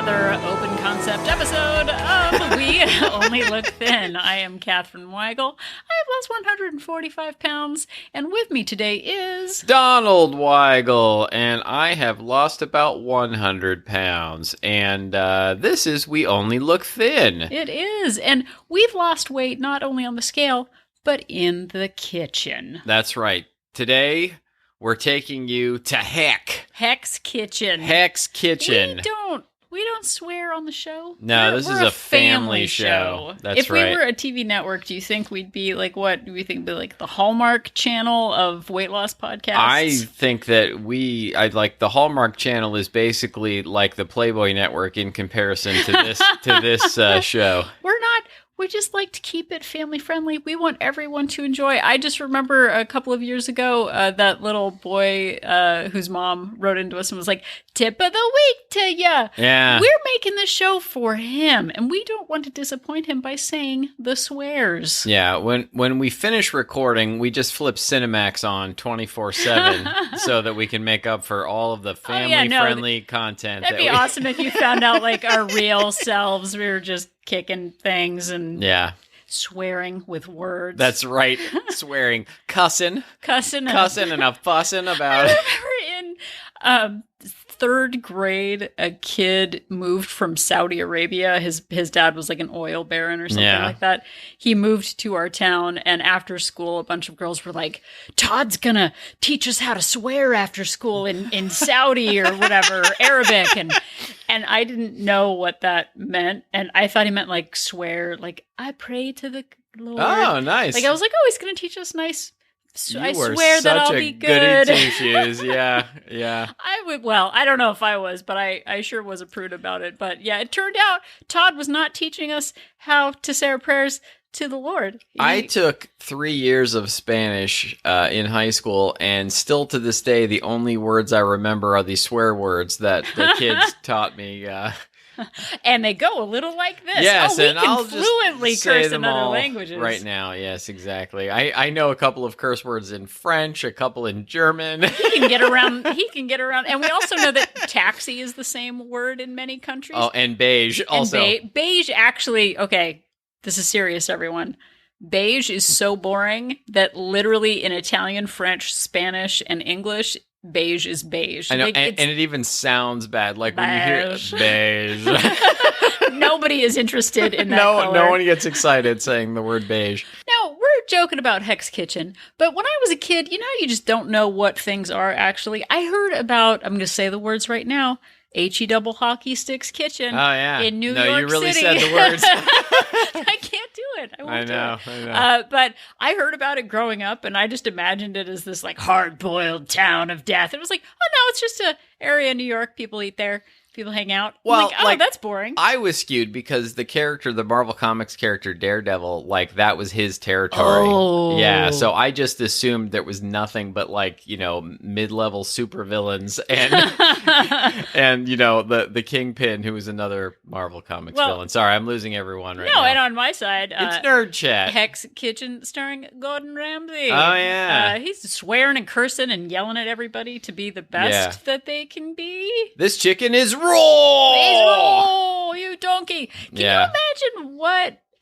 another open concept episode of We Only Look Thin. I am Catherine Weigel. I have lost 145 pounds, and with me today is... Donald Weigel, and I have lost about 100 pounds, and this is We Only Look Thin. It is, and we've lost weight not only on the scale, but in the kitchen. That's right. Today... we're taking you to Heck's Kitchen. Heck's Kitchen. We don't swear on the show. No, this is a family show. That's if right. If we were a TV network, do you think we'd be like what? Do we think we'd be like the Hallmark Channel of weight loss podcasts? I think that I like the Hallmark Channel is basically like the Playboy Network in comparison to this show. We just like to keep it family friendly. We want everyone to enjoy. I just remember a couple of years ago, that little boy whose mom wrote into us and was like, tip of the week to ya. Yeah. We're making this show for him, and we don't want to disappoint him by saying the swears. Yeah, when we finish recording, we just flip Cinemax on 24/7 so that we can make up for all of the family-friendly content. That'd be awesome if you found out like our real selves. We were just kicking things and swearing with words. That's right. Swearing. Cussing and a fussing about it. I remember in third grade, a kid moved from Saudi Arabia. His dad was like an oil baron or something like that. He moved to our town, and after school, a bunch of girls were like, Todd's gonna teach us how to swear after school in Saudi or whatever, Arabic. And I didn't know what that meant. And I thought he meant like swear, like I pray to the Lord. Oh, nice. Like I was like, oh, he's going to teach us nice. I swear that I'll be good. Goody two-shoes. Yeah. I don't know if I was, but I sure was a prude about it. But yeah, it turned out Todd was not teaching us how to say our prayers to the Lord. I took 3 years of Spanish in high school, and still to this day, the only words I remember are the swear words that the kids taught me. And they go a little like this. Yes, we and can I'll fluently just curse say them in other all languages. right now. Yes, exactly. I know a couple of curse words in French, a couple in German. He can get around. And we also know that taxi is the same word in many countries. Oh, and beige also. Beige actually, okay, this is serious, everyone. Beige is so boring that literally in Italian, French, Spanish, and English, beige is beige. I know, like, and it even sounds bad. Like when you hear beige. Nobody is interested in that color. No one gets excited saying the word beige. Now, we're joking about Heck's Kitchen, but when I was a kid, you just don't know what things are actually. I heard about, I'm going to say the words right now, H-E double hockey sticks kitchen in New York City. No, you really said the words. I can't do it. I know. But I heard about it growing up, and I just imagined it as this like hard-boiled town of death. It was like, oh no, it's just an area in New York. People eat there. People hang out. Well, that's boring. I was skewed because the Marvel Comics character Daredevil, like that was his territory. Oh. Yeah, so I just assumed there was nothing but like, mid-level supervillains and the Kingpin, who was another Marvel Comics villain. Sorry, I'm losing everyone right now. No, and on my side, it's Nerd Chat. Heck's Kitchen starring Gordon Ramsay. Oh yeah. He's swearing and cursing and yelling at everybody to be the best that they can be. This chicken is raw! You donkey. Can you imagine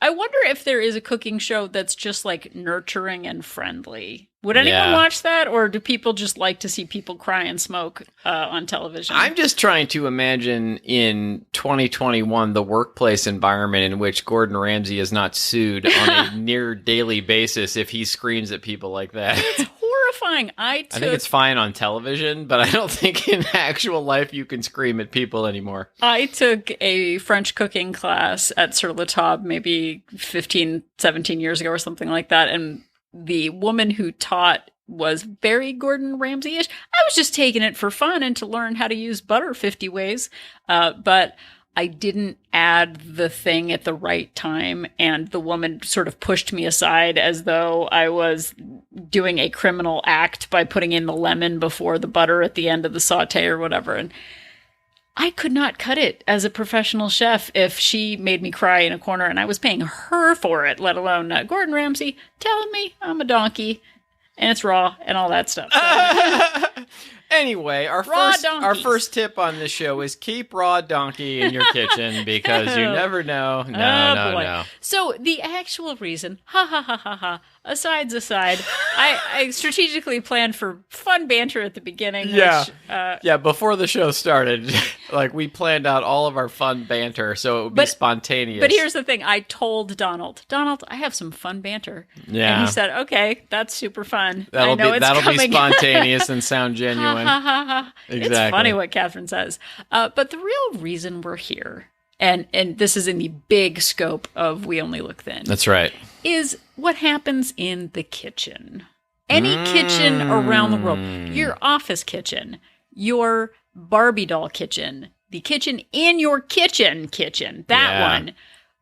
I wonder if there is a cooking show that's just like nurturing and friendly. Would anyone watch that, or do people just like to see people cry and smoke on television? I'm just trying to imagine in 2021 the workplace environment in which Gordon Ramsay is not sued on a near daily basis if he screams at people like that. It's horrifying. I think it's fine on television, but I don't think in actual life you can scream at people anymore. I took a French cooking class at Sur La Table maybe 15, 17 years ago or something like that, and the woman who taught was very Gordon Ramsay-ish. I was just taking it for fun and to learn how to use butter 50 ways, but I didn't add the thing at the right time, and the woman sort of pushed me aside as though I was doing a criminal act by putting in the lemon before the butter at the end of the saute or whatever. And I could not cut it as a professional chef if she made me cry in a corner and I was paying her for it, let alone Gordon Ramsay telling me I'm a donkey and it's raw and all that stuff. So. Anyway, our first tip on this show is keep raw donkey in your kitchen because you never know. No. So the actual reason, asides aside, I strategically planned for fun banter at the beginning. Yeah. Which, before the show started, like we planned out all of our fun banter so it would be spontaneous. But here's the thing. I told Donald, I have some fun banter. Yeah. And he said, okay, that's super fun. That'll be spontaneous and sound genuine. Exactly. It's funny what Catherine says. But the real reason we're here, and this is in the big scope of We Only Look Thin. That's right. Is what happens in the kitchen. Any kitchen around the world. Your office kitchen, your Barbie doll kitchen, the kitchen in your kitchen, that one.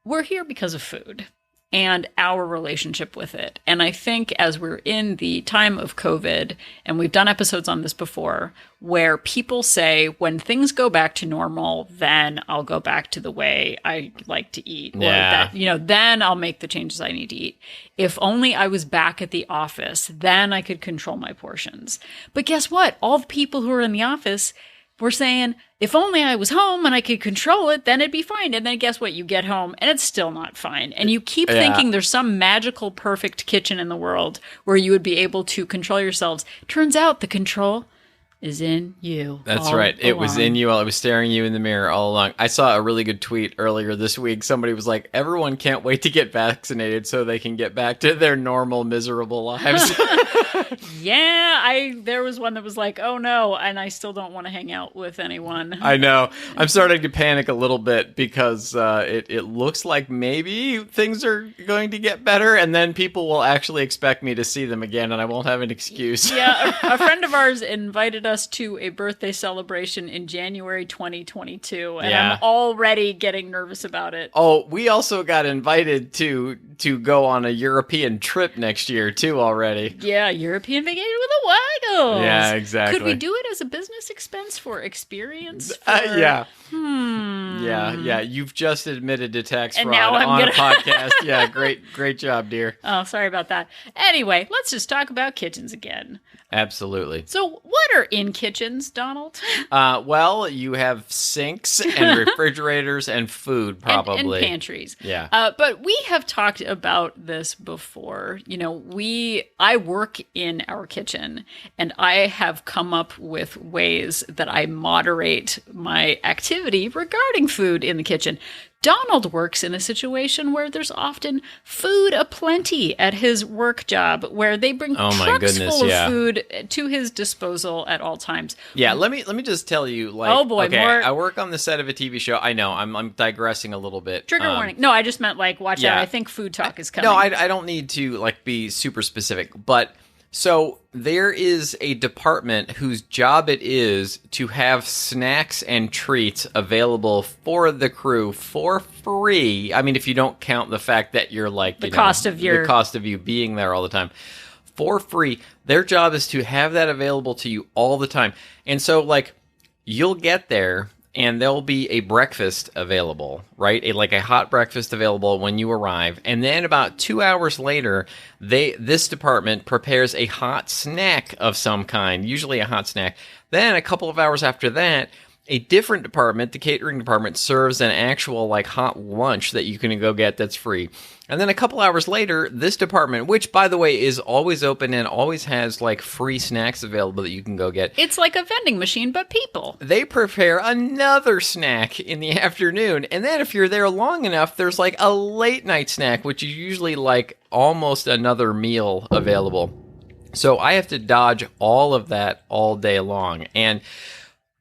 We're here because of food and our relationship with it. And I think as we're in the time of COVID, and we've done episodes on this before, where people say, when things go back to normal, then I'll go back to the way I like to eat. Yeah. Or that, then I'll make the changes I need to eat. If only I was back at the office, then I could control my portions. But guess what? All the people who are in the office were saying, if only I was home and I could control it, then it'd be fine. And then guess what? You get home and it's still not fine. And you keep thinking there's some magical, perfect kitchen in the world where you would be able to control yourselves. Turns out the control is in you. That's right. It was in you. I was staring you in the mirror all along. I saw a really good tweet earlier this week. Somebody was like, everyone can't wait to get vaccinated so they can get back to their normal, miserable lives. Yeah, there was one that was like, oh no, and I still don't want to hang out with anyone. I know. I'm starting to panic a little bit because it looks like maybe things are going to get better, and then people will actually expect me to see them again, and I won't have an excuse. Yeah, a friend of ours invited us to a birthday celebration in January 2022, and I'm already getting nervous about it. Oh, we also got invited to go on a European trip next year, too, already. Yeah, European vacation with the Waggles. Yeah, exactly. Could we do it as a business expense for experience? Yeah. Yeah. You've just admitted to tax and fraud now on a podcast. Yeah, great job, dear. Oh, sorry about that. Anyway, let's just talk about kitchens again. Absolutely. So what are in kitchens, Donald? Well, you have sinks and refrigerators and food, probably. And pantries. Yeah. But we have talked about this before. I work in our kitchen, and I have come up with ways that I moderate my activity regarding food in the kitchen. Donald works in a situation where there's often food aplenty at his work job, where they bring trucks full of food to his disposal at all times. Yeah, let me just tell you, like, oh boy, more. I work on the set of a TV show. I know, I'm digressing a little bit. Trigger warning. No, I just meant like, watch out. I think food talk is coming. No, I don't need to like be super specific, but. So there is a department whose job it is to have snacks and treats available for the crew for free. I mean, if you don't count the fact that you're like the cost of you being there all the time, for free. Their job is to have that available to you all the time. And so like you'll get there and there'll be a breakfast available, right? A hot breakfast available when you arrive. And then about 2 hours later, this department prepares a hot snack of some kind, usually a hot snack. Then a couple of hours after that, a different department, the catering department, serves an actual like hot lunch that you can go get that's free. And then a couple hours later, this department, which by the way is always open and always has like free snacks available that you can go get. It's like a vending machine, but people. They prepare another snack in the afternoon. And then if you're there long enough, there's like a late night snack, which is usually like almost another meal available. So I have to dodge all of that all day long. And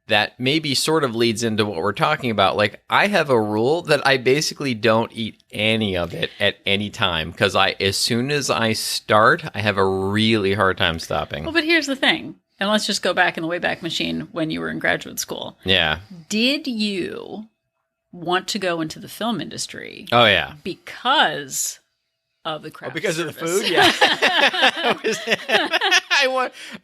that maybe sort of leads into what we're talking about. Like, I have a rule that I basically don't eat any of it at any time because as soon as I start, I have a really hard time stopping. Well, but here's the thing. And let's just go back in the Wayback Machine when you were in graduate school. Yeah. Did you want to go into the film industry? Oh, yeah. Because of the craft because service. Of the food? Yeah.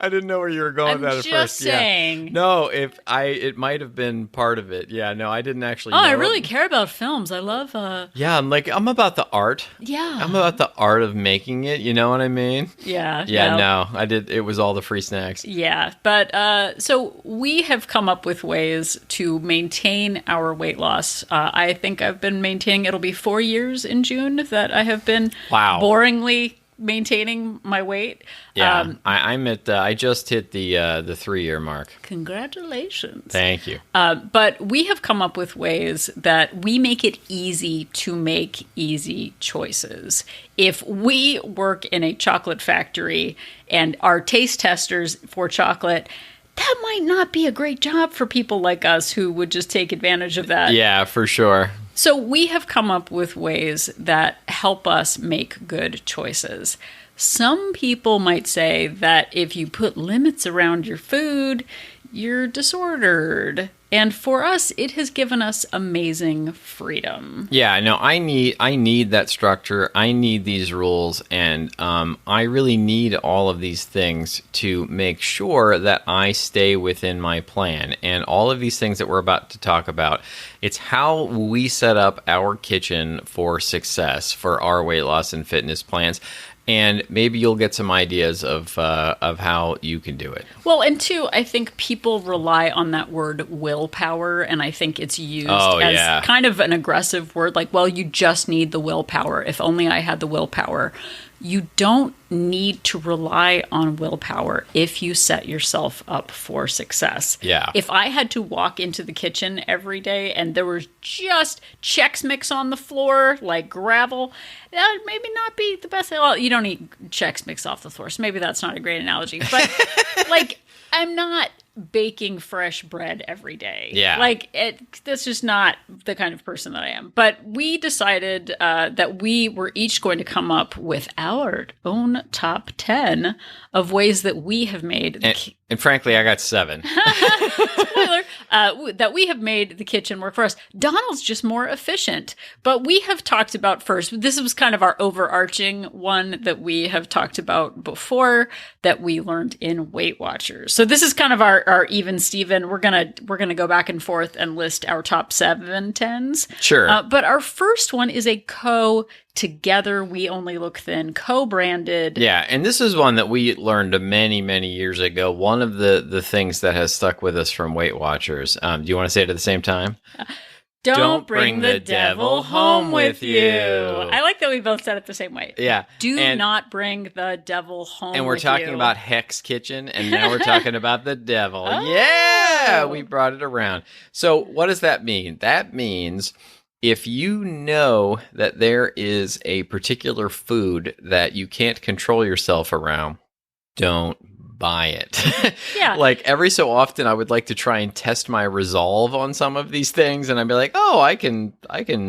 I didn't know where you were going with that at just first. saying. Yeah. No, it might have been part of it. Yeah, no, I didn't actually know I really it. care about films. I love Yeah, I'm about the art. Yeah. I'm about the art of making it, you know what I mean? Yeah. Yeah, no, I did. It was all the free snacks. Yeah, but so we have come up with ways to maintain our weight loss. I think I've been maintaining, it'll be 4 years in June that I have been boringly maintaining my weight. Yeah, I'm at, I just hit the 3-year mark. Congratulations. Thank you. But we have come up with ways that we make it easy to make easy choices. If we work in a chocolate factory and are taste testers for chocolate, that might not be a great job for people like us who would just take advantage of that. Yeah, for sure. So we have come up with ways that help us make good choices. Some people might say that if you put limits around your food, you're disordered. And for us, it has given us amazing freedom. Yeah, no, I need that structure. I need these rules, and I really need all of these things to make sure that I stay within my plan. And all of these things that we're about to talk about, it's how we set up our kitchen for success for our weight loss and fitness plans. And maybe you'll get some ideas of how you can do it. Well, and two, I think people rely on that word willpower, and I think it's used as kind of an aggressive word. Like, well, you just need the willpower. If only I had the willpower. You don't need to rely on willpower if you set yourself up for success. Yeah. If I had to walk into the kitchen every day and there was just Chex Mix on the floor, like gravel, that would maybe not be the best. Well, you don't eat Chex Mix off the floor, so maybe that's not a great analogy. But, like, I'm not baking fresh bread every day. Yeah. Like, that's just not the kind of person that I am. But we decided that we were each going to come up with our own top 10 of ways that we have made... And frankly, I got 7. Spoiler, that we have made the kitchen work for us. Donald's just more efficient. But we have talked about first, this was kind of our overarching one that we have talked about before that we learned in Weight Watchers. So this is kind of our even Steven. We're gonna go back and forth and list our top 7 10s. Sure. But our first one is a Together We Only Look Thin, co-branded. Yeah, and this is one that we learned many, many years ago. One of the things that has stuck with us from Weight Watchers. Do you want to say it at the same time? Don't bring the devil home with you. I like that we both said it the same way. Yeah. Do not bring the devil home with you. And we're talking about Hex Kitchen, and now we're talking about the devil. Oh. Yeah, we brought it around. So what does that mean? That means... if you know that there is a particular food that you can't control yourself around, don't buy it. Yeah. Like every so often I would like to try and test my resolve on some of these things, and I'd be like, oh, I can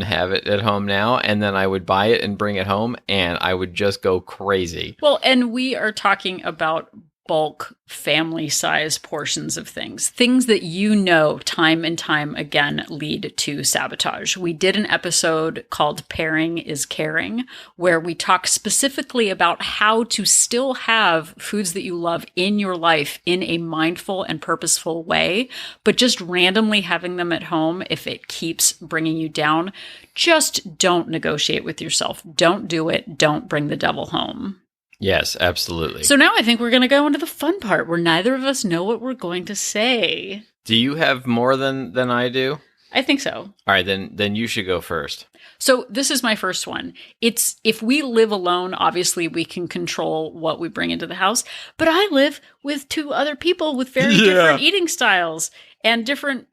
have it at home now, and then I would buy it and bring it home, and I would just go crazy. Well, and we are talking about bulk family size portions of things that you know time and time again lead to sabotage. We did an episode called Pairing is Caring, where we talk specifically about how to still have foods that you love in your life in a mindful and purposeful way, but just randomly having them at home, if it keeps bringing you down, just don't negotiate with yourself. Don't do it. Don't bring the devil home. Yes, absolutely. So now I think we're going to go into the fun part where neither of us know what we're going to say. Do you have more than I do? I think so. All right, then you should go first. So this is my first one. It's if we live alone, obviously we can control what we bring into the house. But I live with 2 other people with very different eating styles and different,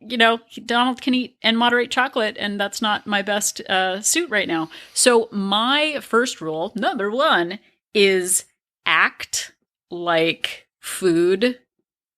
Donald can eat and moderate chocolate, and that's not my best suit right now. So my first rule, number 1, is act like food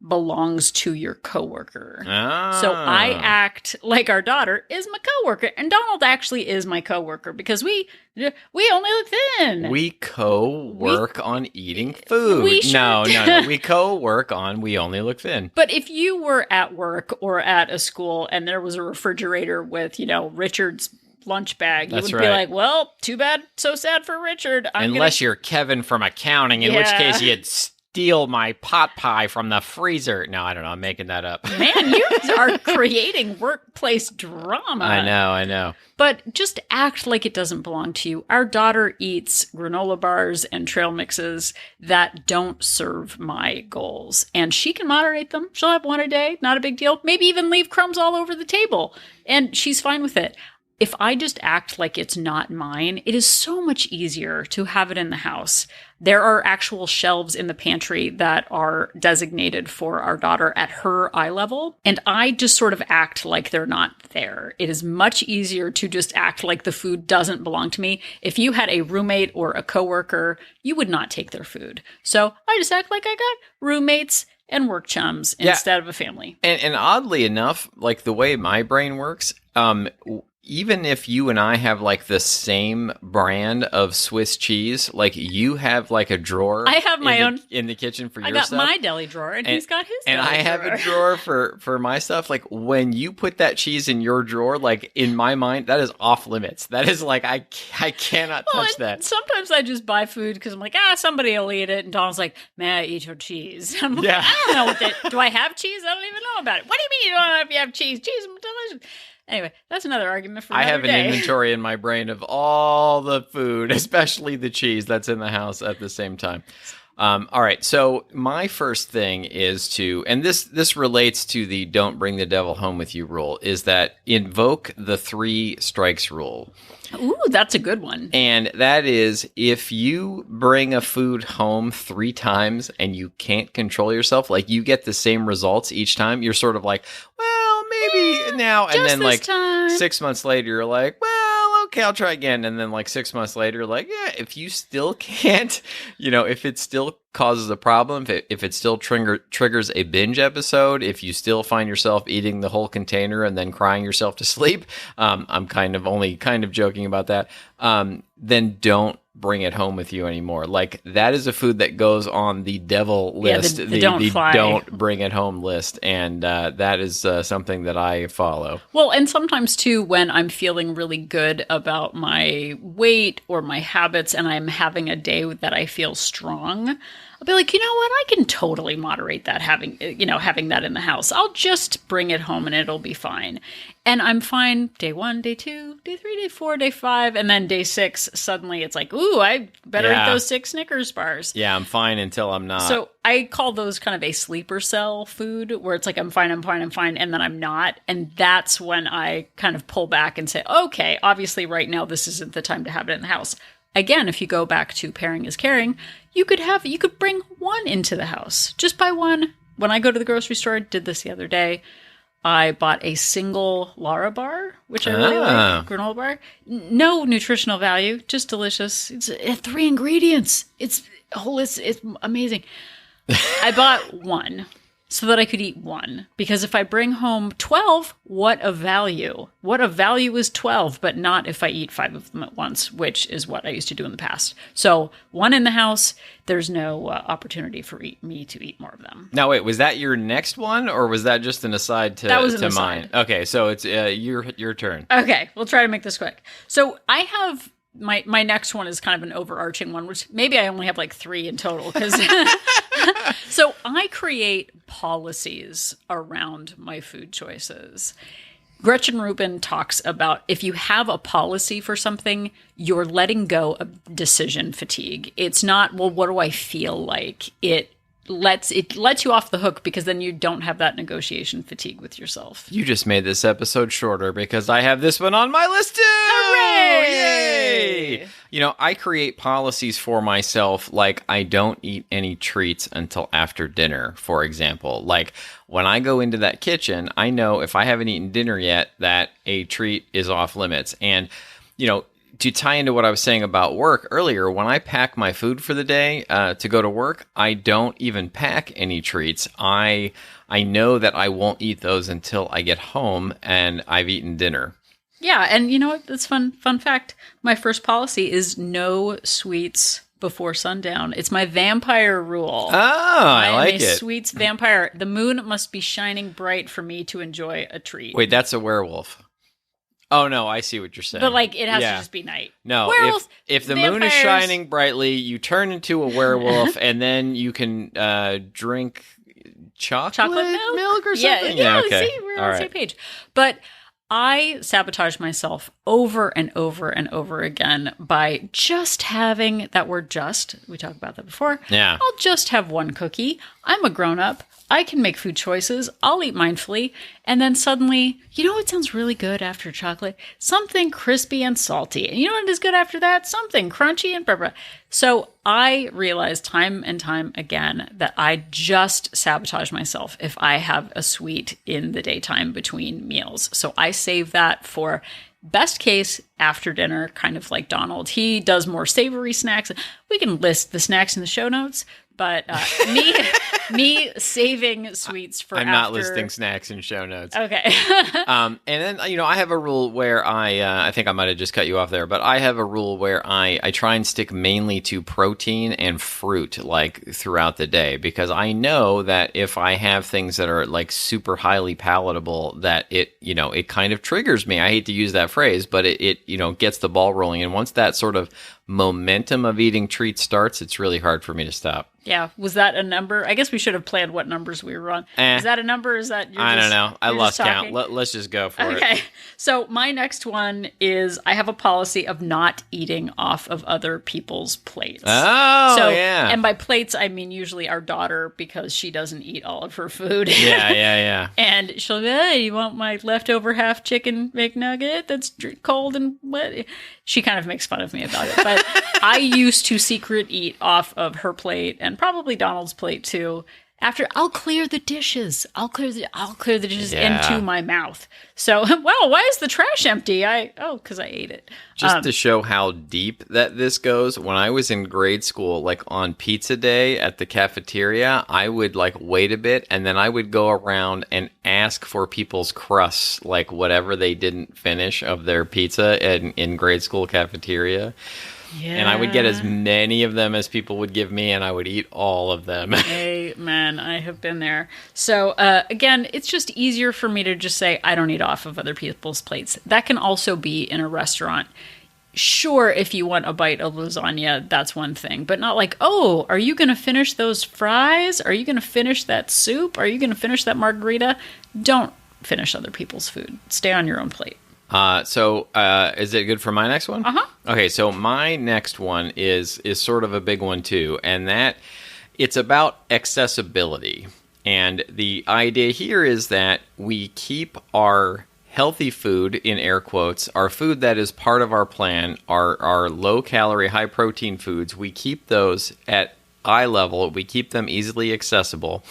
belongs to your coworker. Ah. So I act like our daughter is my coworker, and Donald actually is my coworker because we only look thin. We co-work on eating food. No. We co-work on we only look thin. But if you were at work or at a school and there was a refrigerator with, Richard's lunch bag, you would be like, well, too bad, so sad for Richard. Unless you're Kevin from accounting, in which case you'd steal my pot pie from the freezer. No, I don't know. I'm making that up. Man, you are creating workplace drama. I know. But just act like it doesn't belong to you. Our daughter eats granola bars and trail mixes that don't serve my goals. And she can moderate them. She'll have one a day, not a big deal. Maybe even leave crumbs all over the table. And she's fine with it. If I just act like it's not mine, it is so much easier to have it in the house. There are actual shelves in the pantry that are designated for our daughter at her eye level, and I just sort of act like they're not there. It is much easier to just act like the food doesn't belong to me. If you had a roommate or a coworker, you would not take their food. So I just act like I got roommates and work chums instead of a family. And oddly enough, like the way my brain works, even if you and I have like the same brand of Swiss cheese, like you have like a drawer. I have my own in the kitchen for your stuff. I got stuff. my deli drawer, and he's got his. And I have a drawer for my stuff. Like when you put that cheese in your drawer, like in my mind, that is off limits. That is like I cannot touch that. Sometimes I just buy food because I'm like, somebody will eat it, and Donald's like, "May I eat your cheese?" I'm like, I don't know what that. Do I have cheese? I don't even know about it. What do you mean you don't know if you have cheese? Cheese is delicious. Anyway, that's another argument for another day. I have an inventory in my brain of all the food, especially the cheese that's in the house at the same time. All right, so my first thing is to, and this relates to the don't bring the devil home with you rule, is that invoke the 3 strikes rule. Ooh, that's a good one. And that is, if you bring a food home 3 times and you can't control yourself, like you get the same results each time, you're sort of like, well, maybe now. And then like time. 6 months later, you're like, well, okay, I'll try again. And then like 6 months later, you're like, yeah, if you still can't, if it still causes a problem, if it still triggers a binge episode, if you still find yourself eating the whole container and then crying yourself to sleep, I'm kind of joking about that, then don't bring it home with you anymore. Like that is a food that goes on the devil list, the don't bring it home list, and that is something that I follow. Well, and sometimes too, when I'm feeling really good about my weight or my habits, and I'm having a day that I feel strong, I'll be like, you know what? I can totally moderate that having that in the house. I'll just bring it home and it'll be fine. And I'm fine day 1, day 2, day 3, day 4, day 5, and then day 6, suddenly it's like, ooh, I better eat those 6 Snickers bars. Yeah, I'm fine until I'm not. So I call those kind of a sleeper cell food, where it's like, I'm fine, and then I'm not. And that's when I kind of pull back and say, okay, obviously right now this isn't the time to have it in the house. Again, if you go back to pairing is caring, you could bring 1 into the house. Just buy 1. When I go to the grocery store, I did this the other day. I bought a single Lara bar, which I really like, granola bar. No nutritional value, just delicious. It's 3 ingredients. It's amazing. I bought 1 so that I could eat 1, because if I bring home 12, what a value. What a value is 12, but not if I eat 5 of them at once, which is what I used to do in the past. So 1 in the house, there's no opportunity for me to eat more of them. Now, wait, was that your next one, or was that just an aside to, that was an to aside. mine? Okay, so it's your turn. Okay, we'll try to make this quick. So I have my next one is kind of an overarching one, which maybe I only have like 3 in total, because so I create policies around my food choices. Gretchen Rubin talks about, if you have a policy for something, you're letting go of decision fatigue. It's not, well, what do I feel like? It lets you off the hook, because then you don't have that negotiation fatigue with yourself. You just made this episode shorter because I have this one on my list too. Hooray! Yay! I create policies for myself, like I don't eat any treats until after dinner, for example. Like when I go into that kitchen, I know if I haven't eaten dinner yet, that a treat is off limits. And, to tie into what I was saying about work earlier, when I pack my food for the day to go to work, I don't even pack any treats. I know that I won't eat those until I get home and I've eaten dinner. Yeah, and you know what? That's fun fact. My first policy is no sweets before sundown. It's my vampire rule. Oh, I like it. I'm a sweets vampire. The moon must be shining bright for me to enjoy a treat. Wait, that's a werewolf. Oh no, I see what you're saying. But like it has to Yeah. just be night. No, Werewolves, if the moon is vampires. shining brightly, you turn into a werewolf, and then you can drink chocolate milk or something. Yeah. Okay. See, we're All on the right. same page. But I sabotage myself over and over and over again by just having that word just. We talked about that before. Yeah. I'll just have one cookie. I'm a grown up. I can make food choices. I'll eat mindfully. And then suddenly, you know what sounds really good after chocolate? Something crispy and salty. And you know what is good after that? Something crunchy and blah, blah. So I realize time and time again that I just sabotage myself if I have a sweet in the daytime between meals. So I save that for best case after dinner, kind of like Donald. He does more savory snacks. We can list the snacks in the show notes. But me saving sweets for I'm after. not listing snacks in show notes. Okay. And then, I have a rule where I think I might have just cut you off there, but I have a rule where I try and stick mainly to protein and fruit, like, throughout the day, because I know that if I have things that are, like, super highly palatable, that it kind of triggers me. I hate to use that phrase, but it gets the ball rolling. And once that sort of momentum of eating treats starts, it's really hard for me to stop. Yeah. Was that a number? I guess we should have planned what numbers we were on. Is that a number? Is that I don't know. I you're lost just count. talking? Let's just go for it. Okay. So my next one is I have a policy of not eating off of other people's plates. Oh, yeah. And by plates, I mean usually our daughter, because she doesn't eat all of her food. Yeah. And she'll go, hey, you want my leftover half chicken McNugget that's cold and wet? She kind of makes fun of me about it. But I used to secret eat off of her plate and probably Donald's plate too. After I'll clear the dishes. I'll clear the dishes into my mouth. So, well, why is the trash empty? Because I ate it. Just to show how deep that this goes, when I was in grade school, like on pizza day at the cafeteria, I would like wait a bit and then I would go around and ask for people's crusts, like whatever they didn't finish of their pizza in grade school cafeteria. Yeah. And I would get as many of them as people would give me, and I would eat all of them. Amen. I have been there. So, again, it's just easier for me to just say, I don't eat off of other people's plates. That can also be in a restaurant. Sure, if you want a bite of lasagna, that's one thing. But not like, oh, are you going to finish those fries? Are you going to finish that soup? Are you going to finish that margarita? Don't finish other people's food. Stay on your own plate. So is it good for my next one? Uh-huh. Okay, so my next one is sort of a big one too, and that it's about accessibility. And the idea here is that we keep our healthy food, in air quotes, our food that is part of our plan, our low-calorie, high-protein foods, we keep those at eye level, we keep them easily accessible,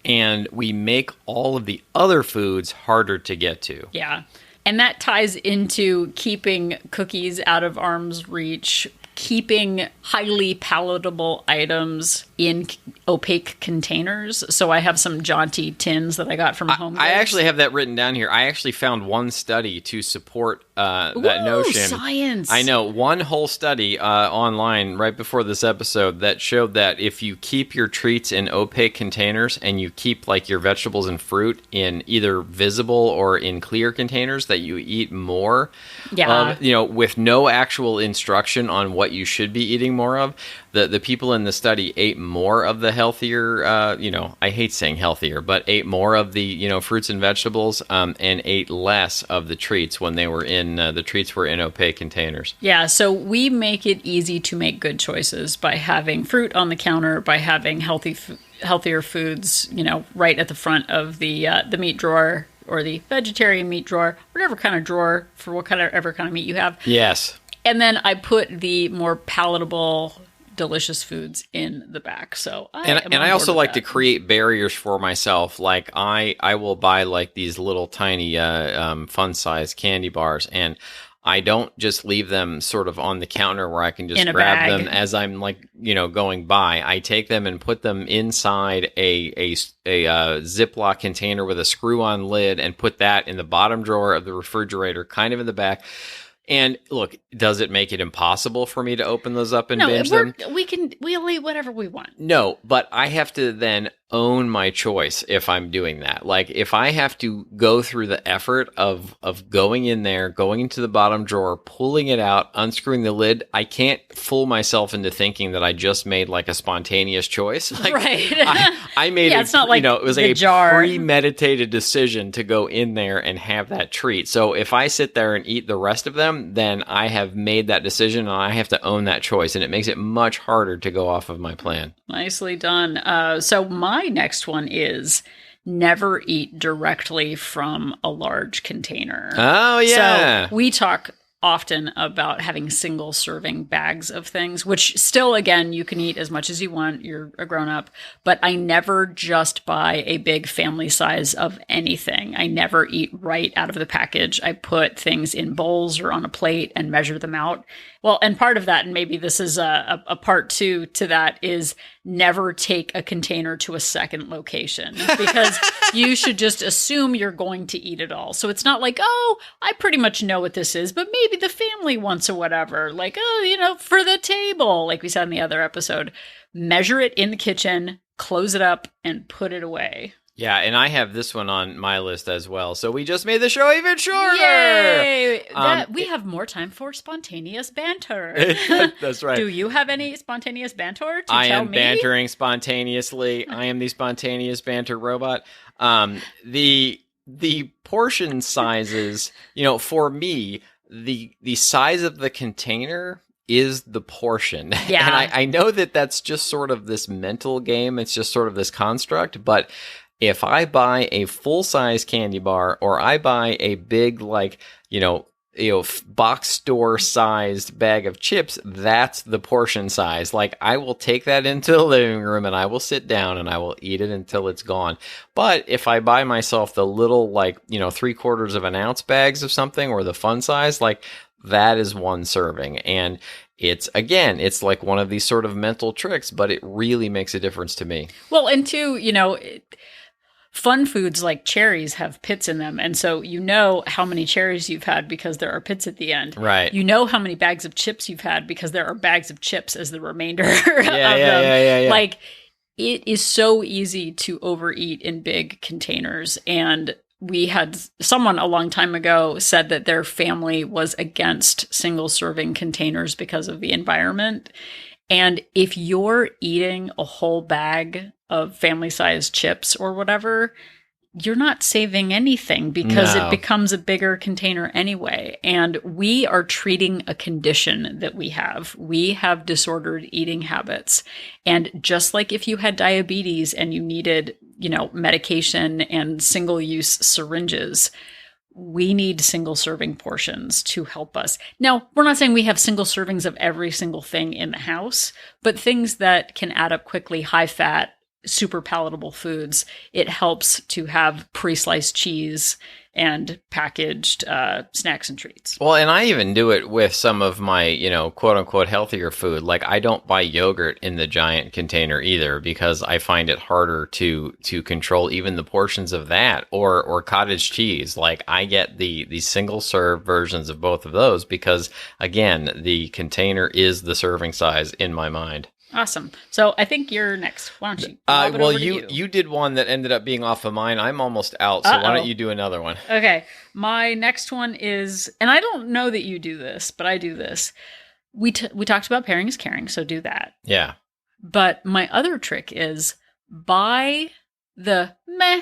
and we make all of the other foods harder to get to. Yeah. And that ties into keeping cookies out of arm's reach, keeping highly palatable items in opaque containers. So I have some jaunty tins that I got from Home Goods. I actually have that written down here. I actually found one study to support that notion. Science! I know, one whole study online right before this episode that showed that if you keep your treats in opaque containers and you keep like your vegetables and fruit in either visible or in clear containers, that you eat more. Yeah. With no actual instruction on what you should be eating more of. The people in the study ate more of the healthier, I hate saying healthier, but ate more of the, fruits and vegetables and ate less of the treats when they were the treats were in opaque containers. Yeah, so we make it easy to make good choices by having fruit on the counter, by having healthier foods, right at the front of the meat drawer or the vegetarian meat drawer, whatever kind of drawer for whatever kind of meat you have. Yes. And then I put the more palatable, delicious foods in the back. So I also like to create barriers for myself. Like I will buy like these little tiny fun size candy bars, and I don't just leave them sort of on the counter where I can just grab them as I'm like, going by. I take them and put them inside a Ziploc container with a screw-on lid and put that in the bottom drawer of the refrigerator, kind of in the back. And look, does it make it impossible for me to open those up and binge them? We'll eat whatever we want. No, but I have to then own my choice if I'm doing that. Like if I have to go through the effort of going in there, going into the bottom drawer, pulling it out, unscrewing the lid, I can't fool myself into thinking that I just made like a spontaneous choice. Like, right. I made it's not like it was a jar. Premeditated decision to go in there and have that treat. So if I sit there and eat the rest of them, then I have made that decision and I have to own that choice. And it makes it much harder to go off of my plan. Nicely done. So my next one is never eat directly from a large container. Oh, yeah. So we talk often about having single serving bags of things, which still, again, you can eat as much as you want. You're a grown up, but I never just buy a big family size of anything. I never eat right out of the package. I put things in bowls or on a plate and measure them out. Well, and part of that, and maybe this is a part two to that, is never take a container to a second location because you should just assume you're going to eat it all. So it's not like, oh, I pretty much know what this is, but maybe the family wants or whatever. Like, oh, for the table, like we said in the other episode, measure it in the kitchen, close it up, and put it away. Yeah, and I have this one on my list as well. So we just made the show even shorter. Yay! We have more time for spontaneous banter. That's right. Do you have any spontaneous banter to I tell am me? bantering spontaneously. I am the spontaneous banter robot. The portion sizes, for me, the size of the container is the portion. Yeah. And I know that that's just sort of this mental game. It's just sort of this construct, but if I buy a full-size candy bar or I buy a big, box store-sized bag of chips, that's the portion size. Like, I will take that into the living room and I will sit down and I will eat it until it's gone. But if I buy myself the little, 3/4 of an ounce bags of something or the fun size, that is one serving. And it's like one of these sort of mental tricks, but it really makes a difference to me. Well, and two, fun foods like cherries have pits in them. And so you know how many cherries you've had because there are pits at the end. Right. You know how many bags of chips you've had because there are bags of chips as the remainder of them. Yeah. Like, it is so easy to overeat in big containers. And we had someone a long time ago said that their family was against single serving containers because of the environment. And if you're eating a whole bag of family-sized chips or whatever, you're not saving anything because it becomes a bigger container anyway. And we are treating a condition that we have. We have disordered eating habits. And just like if you had diabetes and you needed, medication and single-use syringes, we need single serving portions to help us. Now, we're not saying we have single servings of every single thing in the house, but things that can add up quickly, high fat, super palatable foods. It helps to have pre-sliced cheese and packaged snacks and treats. Well, and I even do it with some of my, quote unquote healthier food. Like, I don't buy yogurt in the giant container either because I find it harder to control even the portions of that or cottage cheese. Like, I get the single serve versions of both of those because, again, the container is the serving size in my mind. Awesome. So I think you're next. Why don't you? Well, you did one that ended up being off of mine. I'm almost out, so why don't you do another one? Okay. My next one is, and I don't know that you do this, but I do this. We talked about pairing is caring, so do that. Yeah. But my other trick is buy the meh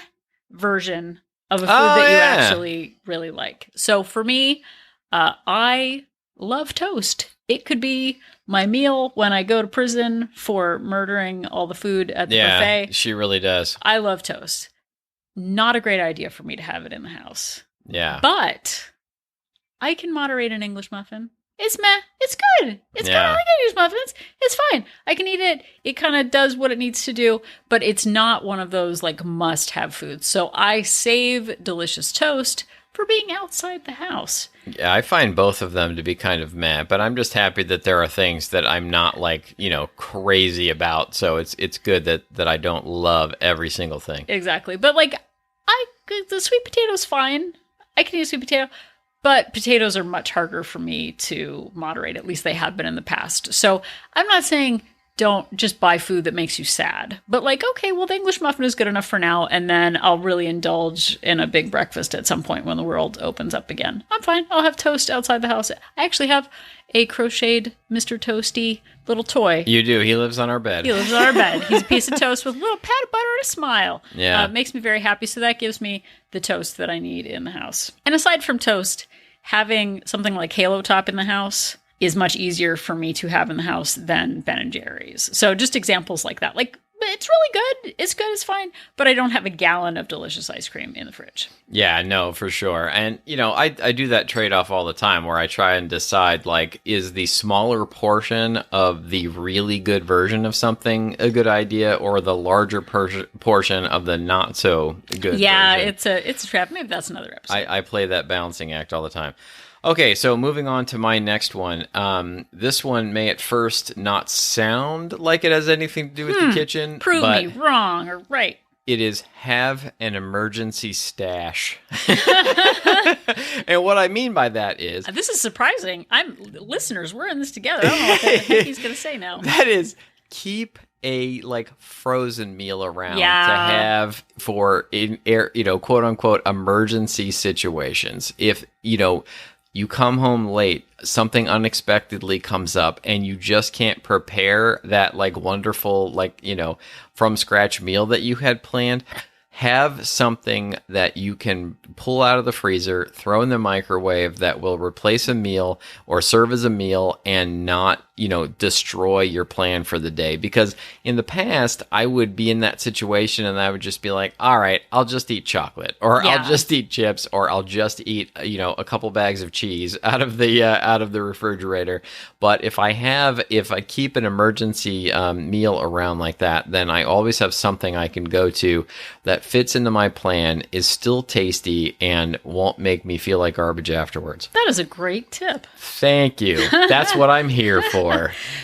version of a food that you actually really like. So for me, I love toast. It could be my meal when I go to prison for murdering all the food at the buffet. Yeah, she really does. I love toast. Not a great idea for me to have it in the house. Yeah. But I can moderate an English muffin. It's meh. It's good. It's kind of like English muffins. It's fine. I can eat it. It kind of does what it needs to do, but it's not one of those must-have foods. So I save delicious toast for being outside the house. Yeah, I find both of them to be kind of meh, but I'm just happy that there are things that I'm not crazy about. So it's good that I don't love every single thing. Exactly. But the sweet potato's fine. I can eat a sweet potato, but potatoes are much harder for me to moderate. At least they have been in the past. So I'm not saying don't just buy food that makes you sad. But like, okay, well, the English muffin is good enough for now, and then I'll really indulge in a big breakfast at some point when the world opens up again. I'm fine. I'll have toast outside the house. I actually have a crocheted Mr. Toasty little toy. You do. He lives on our bed. He lives on our bed. He's a piece of toast with a little pat of butter and a smile. Yeah. It makes me very happy. So that gives me the toast that I need in the house. And aside from toast, having something like Halo Top in the house is much easier for me to have in the house than Ben & Jerry's. So just examples like that. Like, it's really good. It's good. It's fine. But I don't have a gallon of delicious ice cream in the fridge. Yeah, no, for sure. And, you know, I do that trade-off all the time where I try and decide, like, is the smaller portion of the really good version of something a good idea, or the larger portion of the not-so-good version? Yeah, it's a trap. Maybe that's another episode. I play that balancing act all the time. Okay, so moving on to my next one. This one may at first not sound like it has anything to do with the kitchen. Prove me wrong or right. It is have an emergency stash. And what I mean by that is... This is surprising. Listeners, we're in this together. I don't know what the heck he's going to say now. That is, keep a like frozen meal around to have for quote unquote emergency situations. If, you come home late, something unexpectedly comes up, and you just can't prepare that like wonderful, like, from scratch meal that you had planned. Have something that you can pull out of the freezer, throw in the microwave that will replace a meal or serve as a meal and not, destroy your plan for the day. Because in the past, I would be in that situation and I would just be like, all right, I'll just eat chocolate, or I'll just eat chips, or I'll just eat, a couple bags of cheese out of the refrigerator. But if I keep an emergency meal around like that, then I always have something I can go to that fits into my plan, is still tasty, and won't make me feel like garbage afterwards. That is a great tip. Thank you. That's what I'm here for.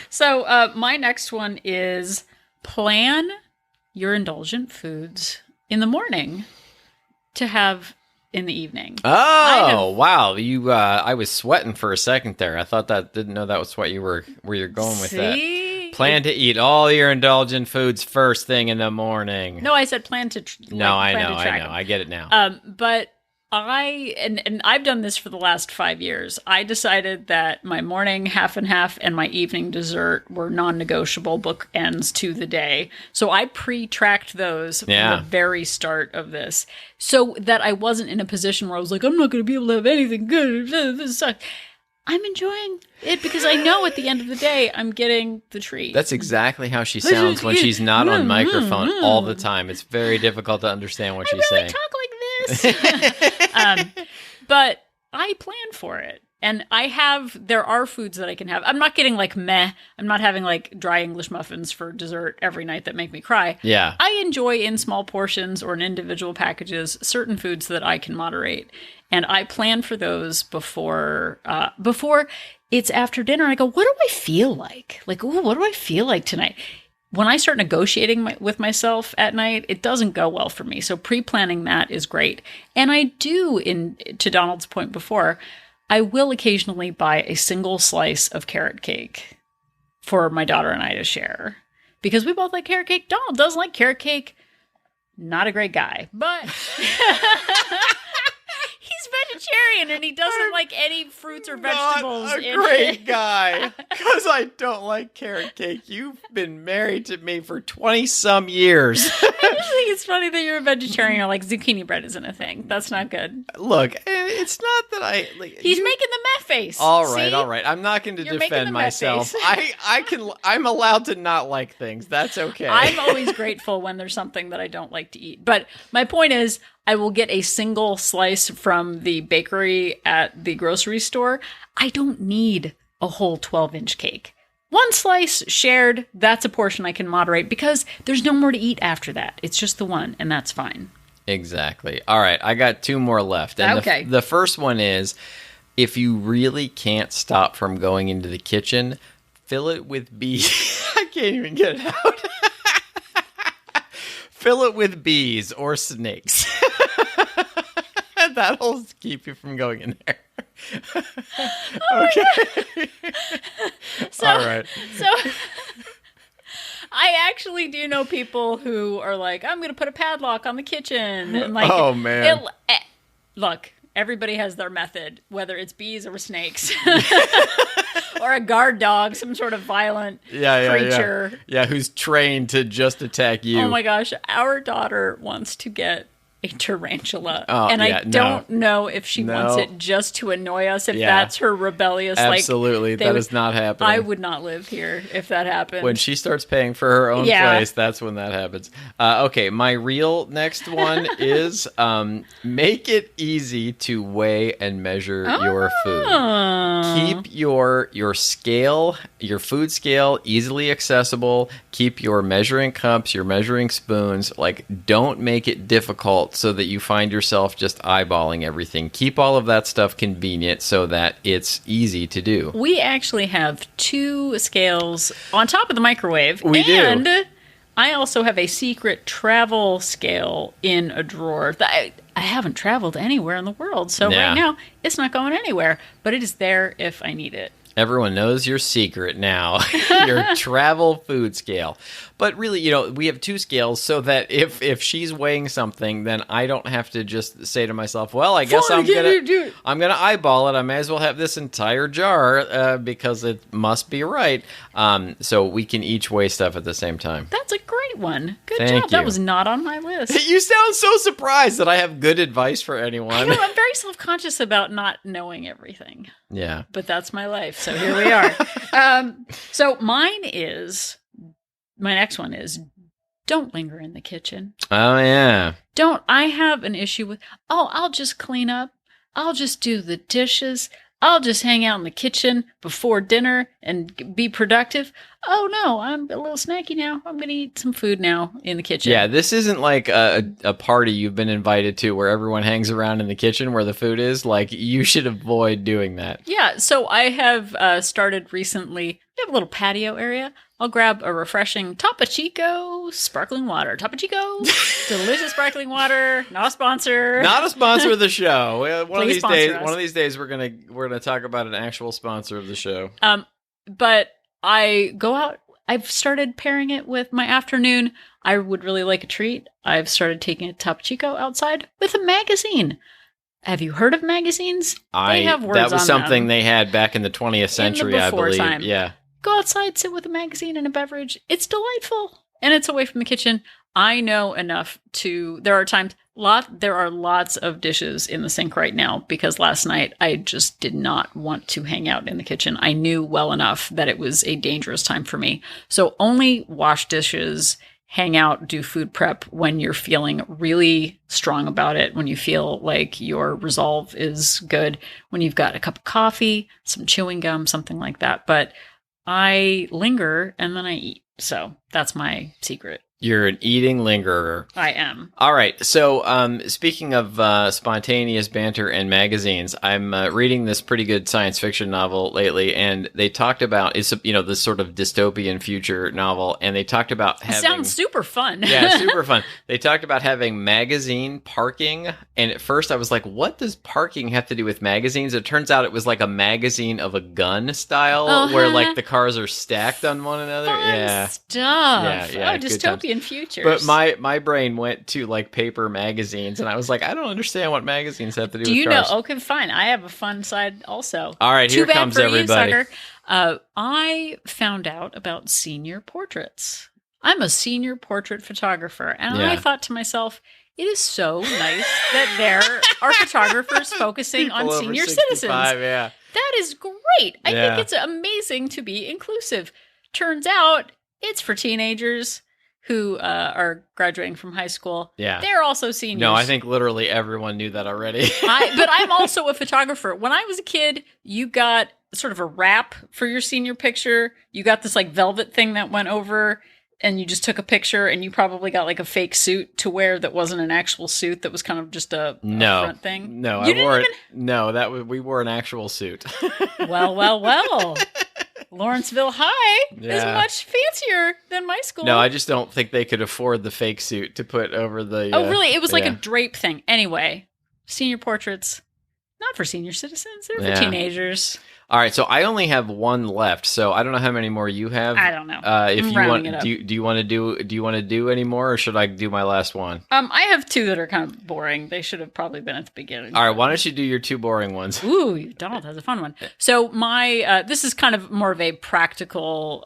So my next one is plan your indulgent foods in the morning to have in the evening. Oh, wow. You, I was sweating for a second there. I thought didn't know that was what where you're going with that. Plan to eat all your indulgent foods first thing in the morning. No, I said plan to. I know. I get it now. But and I've done this for the last 5 years. I decided that my morning half and half and my evening dessert were non-negotiable bookends to the day. So I pre-tracked those from the very start of this, so that I wasn't in a position where I was like, I'm not going to be able to have anything good. This sucks. I'm enjoying it because I know at the end of the day, I'm getting the treat. That's exactly how she sounds when she's not on microphone all the time. It's very difficult to understand what she's saying. I talk like this. But I plan for it. And there are foods that I can have. I'm not getting like meh. I'm not having like dry English muffins for dessert every night that make me cry. Yeah. I enjoy in small portions or in individual packages certain foods that I can moderate. And I plan for those before it's after dinner. I go, what do I feel like? Like, ooh, what do I feel like tonight? When I start negotiating with myself at night, it doesn't go well for me. So pre-planning that is great. And I do, to Donald's point before, I will occasionally buy a single slice of carrot cake for my daughter and I to share. Because we both like carrot cake. Donald doesn't like carrot cake. Not a great guy. But he's vegetarian and he doesn't like any fruits or vegetables. Not a great guy. Because I don't like carrot cake. You've been married to me for 20-some years. I just think it's funny that you're a vegetarian or like zucchini bread isn't a thing. That's not good. Look, it's not that I... He's making the meh face. All right. I'm not going to defend myself. I'm allowed to not like things. That's okay. I'm always grateful when there's something that I don't like to eat. But my point is, I will get a single slice from the bakery at the grocery store. I don't need a whole 12-inch cake. One slice shared, that's a portion I can moderate because there's no more to eat after that. It's just the one, and that's fine. Exactly. All right, I got 2 more left. And okay. The first one is, if you really can't stop from going into the kitchen, fill it with bees. I can't even get it out. Fill it with bees or snakes. That'll keep you from going in there. Okay. So, all right. So I actually do know people who are like, I'm going to put a padlock on the kitchen. And like, Oh, man. Look, everybody has their method, whether it's bees or snakes. Or a guard dog, some sort of violent creature. Yeah, who's trained to just attack you. Oh my gosh, our daughter wants to get a tarantula. Oh, and yeah, I don't know if she wants it just to annoy us, if that's her rebellious. Absolutely, that is not happening. I would not live here if that happened. When she starts paying for her own place, that's when that happens. Okay, my real next one is make it easy to weigh and measure your food. Keep your scale, your food scale, easily accessible. Keep your measuring cups, your measuring spoons. Like, don't make it difficult so that you find yourself just eyeballing everything. Keep all of that stuff convenient so that it's easy to do. We actually have 2 scales on top of the microwave. We and do. I also have a secret travel scale in a drawer that I haven't traveled anywhere in the world. So right now, it's not going anywhere, but it is there if I need it. Everyone knows your secret now, your travel food scale. But really, we have 2 scales so that if she's weighing something, then I don't have to just say to myself, well, I guess I'm gonna eyeball it. I may as well have this entire jar because it must be right. So we can each weigh stuff at the same time. That's a great one. Good Thank job. you. That was not on my list. You sound so surprised that I have good advice for anyone. I know, I'm very self-conscious about not knowing everything. Yeah. But that's my life, so here we are. So my next one is, don't linger in the kitchen. Oh, yeah. I have an issue with, I'll just clean up. I'll just do the dishes. I'll just hang out in the kitchen before dinner and be productive. Oh, no, I'm a little snacky now. I'm going to eat some food now in the kitchen. Yeah, this isn't like a party you've been invited to where everyone hangs around in the kitchen where the food is. Like, you should avoid doing that. Yeah, so I have started recently. We have a little patio area. I'll grab a refreshing Topo Chico sparkling water. Topo Chico, delicious sparkling water. Not a sponsor. Not a sponsor of the show. One Please sponsor us. One of these days, we're gonna talk about an actual sponsor of the show. But I go out. I've started pairing it with my afternoon. I would really like a treat. I've started taking a Topo Chico outside with a magazine. Have you heard of magazines? They have words on them. That was something they had back in the 20th century, I believe. Time. Yeah. Go outside, sit with a magazine and a beverage. It's delightful. And it's away from the kitchen. I know enough there are lots of dishes in the sink right now because last night I just did not want to hang out in the kitchen. I knew well enough that it was a dangerous time for me. So only wash dishes, hang out, do food prep when you're feeling really strong about it, when you feel like your resolve is good, when you've got a cup of coffee, some chewing gum, something like that. But I linger and then I eat. So that's my secret. You're an eating lingerer. I am. All right. So speaking of spontaneous banter and magazines, I'm reading this pretty good science fiction novel lately, and they talked about this sort of dystopian future novel, and they talked about having... It sounds super fun. Yeah, super fun. They talked about having magazine parking, and at first I was like, what does parking have to do with magazines? It turns out it was like a magazine of a gun style, where like the cars are stacked on one another. Fun stuff. Yeah, dystopian futures. But my brain went to like paper magazines, and I was like, I don't understand what magazines have to do with cars. Do you know? Okay, fine. I have a fun side also. All right, here comes everybody. You, sucker. I found out about senior portraits. I'm a senior portrait photographer, and I thought to myself, it is so nice that there are photographers focusing on senior citizens. Yeah. That is great. I think it's amazing to be inclusive. Turns out it's for teenagers who are graduating from high school. Yeah. They're also seniors. No, I think literally everyone knew that already. But I'm also a photographer. When I was a kid, you got sort of a wrap for your senior picture. You got this like velvet thing that went over, and you just took a picture, and you probably got like a fake suit to wear that wasn't an actual suit, that was kind of just a front thing. No, I wore it. No, we wore an actual suit. Well. Lawrenceville High is much fancier than my school. No, I just don't think they could afford the fake suit to put over the... Oh, really? It was like a drape thing. Anyway, senior portraits, not for senior citizens. They're for teenagers. All right, so I only have one left, so I don't know how many more you have. I don't know. If I'm you rounding want, it up. do you want to do any more, or should I do my last one? I have two that are kind of boring. They should have probably been at the beginning. All right, why don't you do your two boring ones? Ooh, Donald has a fun one. So my this is kind of more of a practical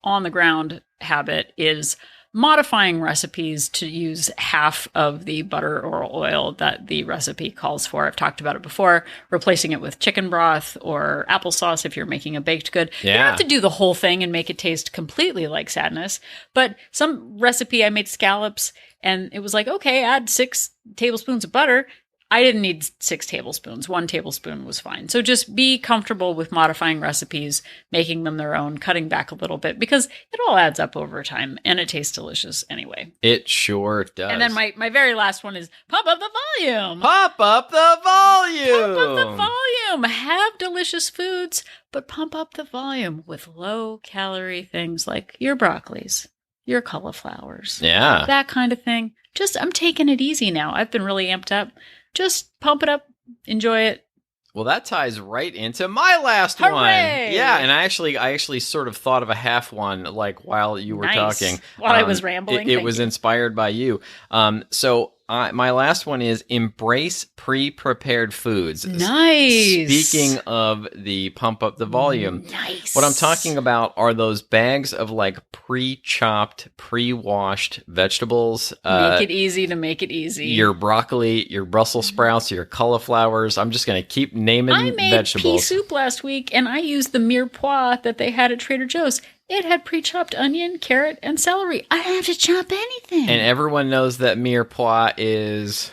on the ground habit is modifying recipes to use half of the butter or oil that the recipe calls for. I've talked about it before, replacing it with chicken broth or applesauce if you're making a baked good. You don't have to do the whole thing and make it taste completely like sadness. But some recipe, I made scallops and it was like, okay, add 6 tablespoons of butter. I didn't need 6 tablespoons. 1 tablespoon was fine. So just be comfortable with modifying recipes, making them their own, cutting back a little bit, because it all adds up over time and it tastes delicious anyway. It sure does. And then my very last one is pump up the volume. Pump up the volume. Pump up the volume. Have delicious foods, but pump up the volume with low-calorie things like your broccolis, your cauliflowers. Yeah. That kind of thing. Just, I'm taking it easy now. I've been really amped up. Just pump it up, enjoy it. Well, that ties right into my last Hooray! one. Yeah, and I actually sort of thought of a half one like while you were talking. While I was rambling. It was inspired by you. My last one is embrace pre-prepared foods. Nice. Speaking of the pump up the volume. Nice. What I'm talking about are those bags of like pre-chopped, pre-washed vegetables. Make it easy to make it easy. Your broccoli, your Brussels sprouts, your cauliflowers. I'm just going to keep naming I made vegetables. pea soup last week, and I used the mirepoix that they had at Trader Joe's. It had pre-chopped onion, carrot, and celery. I didn't have to chop anything. And everyone knows that mirepoix is...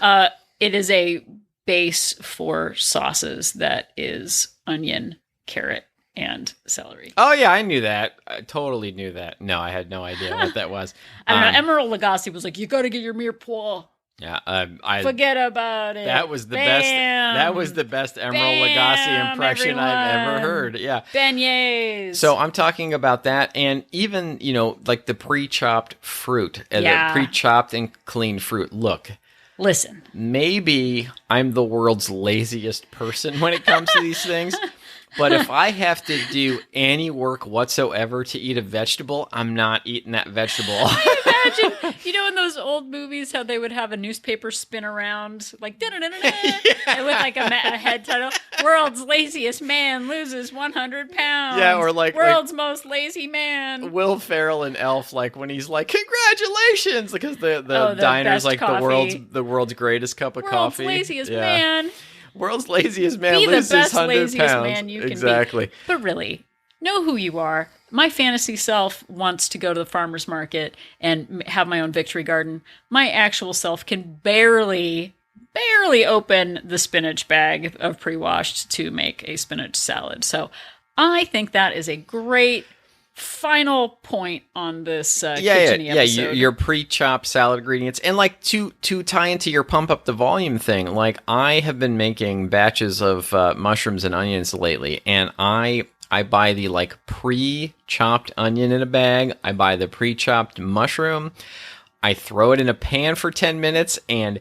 it is a base for sauces that is onion, carrot, and celery. Oh, yeah, I knew that. I totally knew that. No, I had no idea what that was. I don't know. Emerald Lagasse was like, you got to get your mirepoix. Yeah, forget about it. That was the Bam. best. That was the best Emerald Lagasse impression I've ever heard. Yeah, beignets. So I'm talking about that, and even like the pre-chopped fruit, the pre-chopped and clean fruit. Look, listen. Maybe I'm the world's laziest person when it comes to these things. But if I have to do any work whatsoever to eat a vegetable, I'm not eating that vegetable. I imagine, in those old movies, how they would have a newspaper spin around, like, and with like a head title, World's Laziest Man Loses 100 Pounds. Yeah, or like... World's Most Lazy Man. Will Ferrell and Elf, like, when he's like, congratulations! Because the diner's like the world's greatest cup of coffee. World's Laziest Man. World's laziest man be loses the best 100 laziest pounds. Man you can exactly. be. But really, know who you are. My fantasy self wants to go to the farmer's market and have my own victory garden. My actual self can barely open the spinach bag of pre-washed to make a spinach salad. So I think that is a great final point on this kitchen-y episode. Your pre-chopped salad ingredients. And like to tie into your pump up the volume thing, like I have been making batches of mushrooms and onions lately, and I buy the like pre-chopped onion in a bag. I buy the pre-chopped mushroom. I throw it in a pan for 10 minutes, and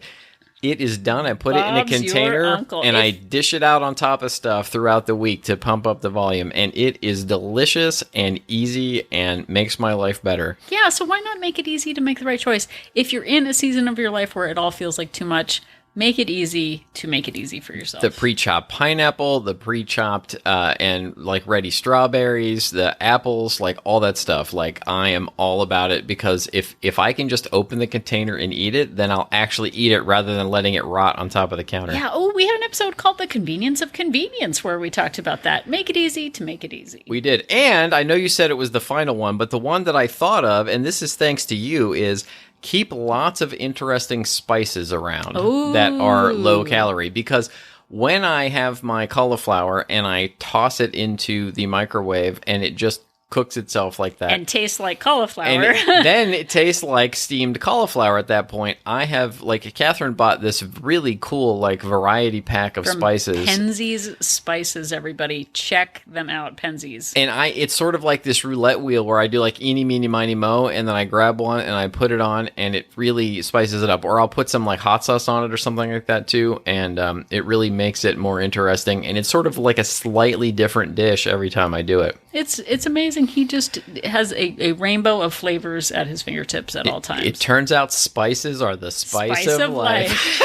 it is done. I put it in a container, and I dish it out on top of stuff throughout the week to pump up the volume. And it is delicious and easy and makes my life better. Yeah, so why not make it easy to make the right choice? If you're in a season of your life where it all feels like too much, make it easy to make it easy for yourself. The pre-chopped pineapple, the pre-chopped and like ready strawberries, the apples, like all that stuff. Like I am all about it, because if I can just open the container and eat it, then I'll actually eat it rather than letting it rot on top of the counter. Yeah. Oh, we had an episode called The Convenience of Convenience where we talked about that. Make it easy to make it easy. We did. And I know you said it was the final one, but the one that I thought of, and this is thanks to you, is keep lots of interesting spices around that are low calorie, because when I have my cauliflower and I toss it into the microwave and it just cooks itself like that. And tastes like cauliflower. And then it tastes like steamed cauliflower at that point. I have, like, Catherine bought this really cool, like, variety pack of spices. Penzeys Spices, everybody. Check them out, Penzeys. And it's sort of like this roulette wheel where I do, like, eeny, meeny, miny, mo, and then I grab one and I put it on, and it really spices it up. Or I'll put some, like, hot sauce on it or something like that, too, and it really makes it more interesting. And it's sort of like a slightly different dish every time I do it. It's amazing. He just has a rainbow of flavors at his fingertips at all times. It turns out spices are the spice of life.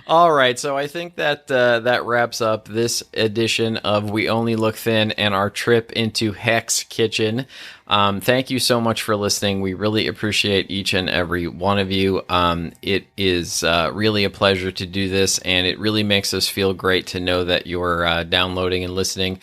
All right, so I think that that wraps up this edition of We Only Look Thin and our trip into Heck's Kitchen. Thank you so much for listening. We really appreciate each and every one of you. It is really a pleasure to do this, and it really makes us feel great to know that you're downloading and listening.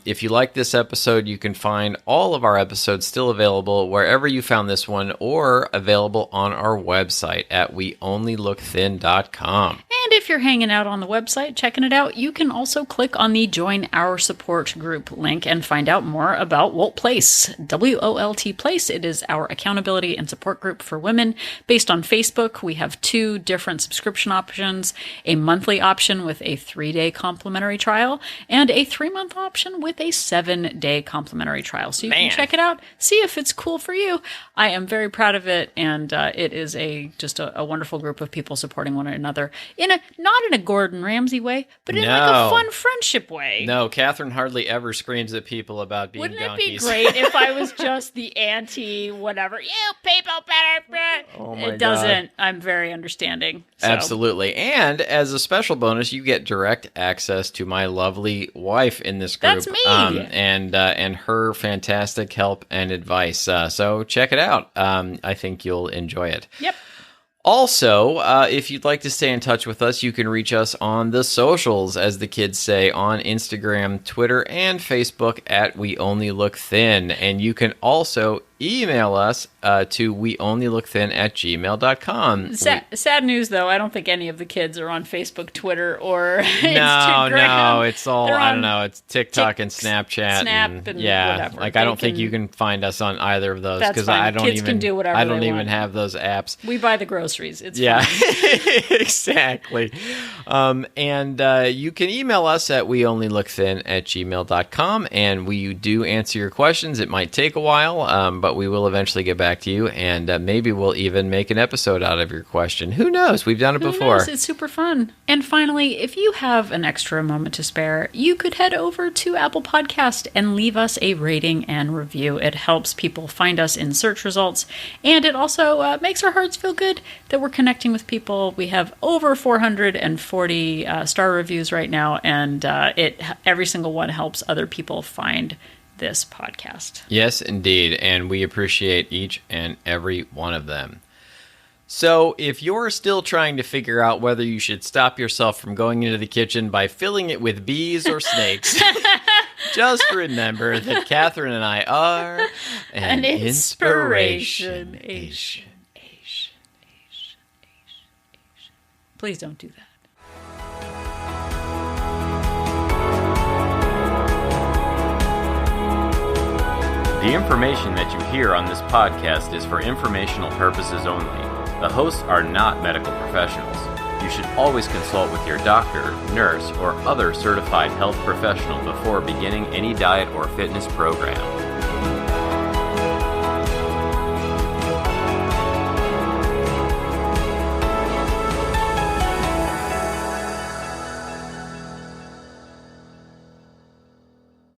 If you like this episode, you can find all of our episodes still available wherever you found this one, or available on our website at weonlylookthin.com. And if you're hanging out on the website, checking it out, you can also click on the Join Our Support Group link and find out more about WOLT Place. WOLT Place. It is our accountability and support group for women based on Facebook. We have 2 different subscription options, a monthly option with a 3-day complimentary trial and a 3-month option with a 7-day complimentary trial. So you can check it out, see if it's cool for you. I am very proud of it, and it is just a wonderful group of people supporting one another not in a Gordon Ramsay way, but in like a fun friendship way. No, Catherine hardly ever screams at people about being Wouldn't donkeys. Wouldn't it be great if I was just the anti-whatever, you people better... Oh my it doesn't. God. I'm very understanding. So. Absolutely. And as a special bonus, you get direct access to my lovely wife in this group. That's me. And her fantastic help and advice. So check it out. I think you'll enjoy it. Yep. Also, if you'd like to stay in touch with us, you can reach us on the socials, as the kids say, on Instagram, Twitter, and Facebook at We Only Look Thin. And you can also email us to weonlylookthin@gmail.com. Sad news, though. I don't think any of the kids are on Facebook, Twitter, or Instagram. No, it's all, I don't know, it's TikTok and Snapchat. And whatever. Like, I don't think you can find us on either of those, because kids can do whatever I don't they even want. have those apps. We buy the groceries. It's fine. Exactly. And you can email us at weonlylookthin@gmail.com, and we do answer your questions. It might take a while, but we will eventually get back to you, and maybe we'll even make an episode out of your question. Who knows? We've done it before. Knows? It's super fun. And finally, if you have an extra moment to spare, you could head over to Apple Podcast and leave us a rating and review. It helps people find us in search results, and it also makes our hearts feel good that we're connecting with people. We have over 440 star reviews right now, and every single one helps other people find this podcast. Yes, indeed, and we appreciate each and every one of them. So, if you're still trying to figure out whether you should stop yourself from going into the kitchen by filling it with bees or snakes, just remember that Catherine and I are an inspiration. Please don't do that. The information that you hear on this podcast is for informational purposes only. The hosts are not medical professionals. You should always consult with your doctor, nurse, or other certified health professional before beginning any diet or fitness program.